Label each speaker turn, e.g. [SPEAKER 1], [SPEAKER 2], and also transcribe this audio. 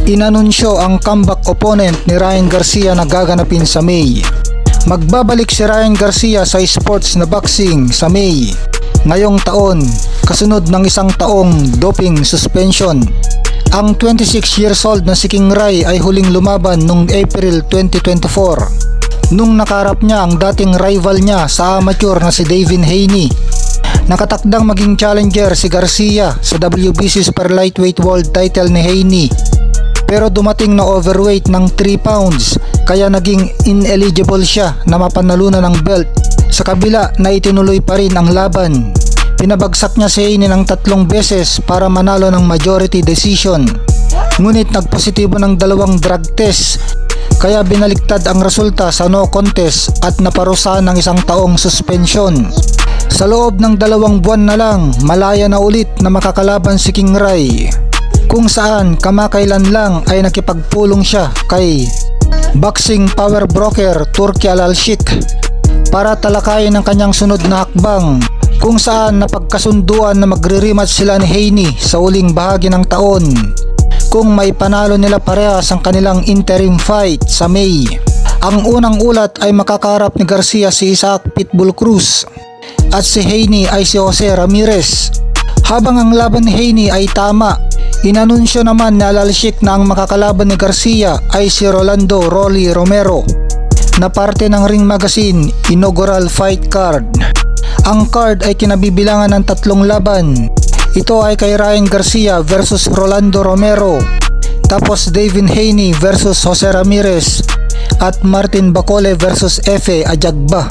[SPEAKER 1] inanunsyo ang comeback opponent ni Ryan Garcia na gaganapin sa May. Magbabalik si Ryan Garcia sa sports na boxing sa May ngayong taon, kasunod ng isang taong doping suspension. Ang 26 years old na si King Ray ay huling lumaban noong April 2024 nung nakaharap niya ang dating rival niya sa amateur na si Devin Haney. Nakatakdang maging challenger si Garcia sa WBC Super Lightweight World Title ni Haney, pero dumating na overweight ng 3 pounds kaya naging ineligible siya na mapanalunan ng belt. Sa kabila na itinuloy pa rin ang laban, pinabagsak niya si Haney ng 3 beses para manalo ng majority decision. Ngunit nagpositibo ng 2 drug test kaya binaliktad ang resulta sa no contest at naparusahan ng 1 taong suspension. Sa loob ng 2 buwan na lang, malaya na ulit na makakalaban si King Ray, kung saan kamakailan lang ay nakipagpulong siya kay boxing power broker Turki Al-Sheikh para talakayin ang kanyang sunod na hakbang, kung saan napagkasunduan na magre-rematch sila ni Haney sa uling bahagi ng taon kung may panalo nila parehas ang kanilang interim fight sa May. Ang unang ulat ay makakaharap ni Garcia si Isaac Pitbull Cruz at si Haney ay si Jose Ramirez. Habang ang laban ni Haney ay tama, inanunsyo naman ni Al-Sheikh na ang makakalaban ni Garcia ay si Rolando Rolly Romero na parte ng Ring Magazine inaugural fight card. Ang card ay kinabibilangan ng 3 laban. Ito ay kay Ryan Garcia versus Rolando Romero, tapos Devin Haney versus Jose Ramirez at Martin Bacole versus Efe Ajagba.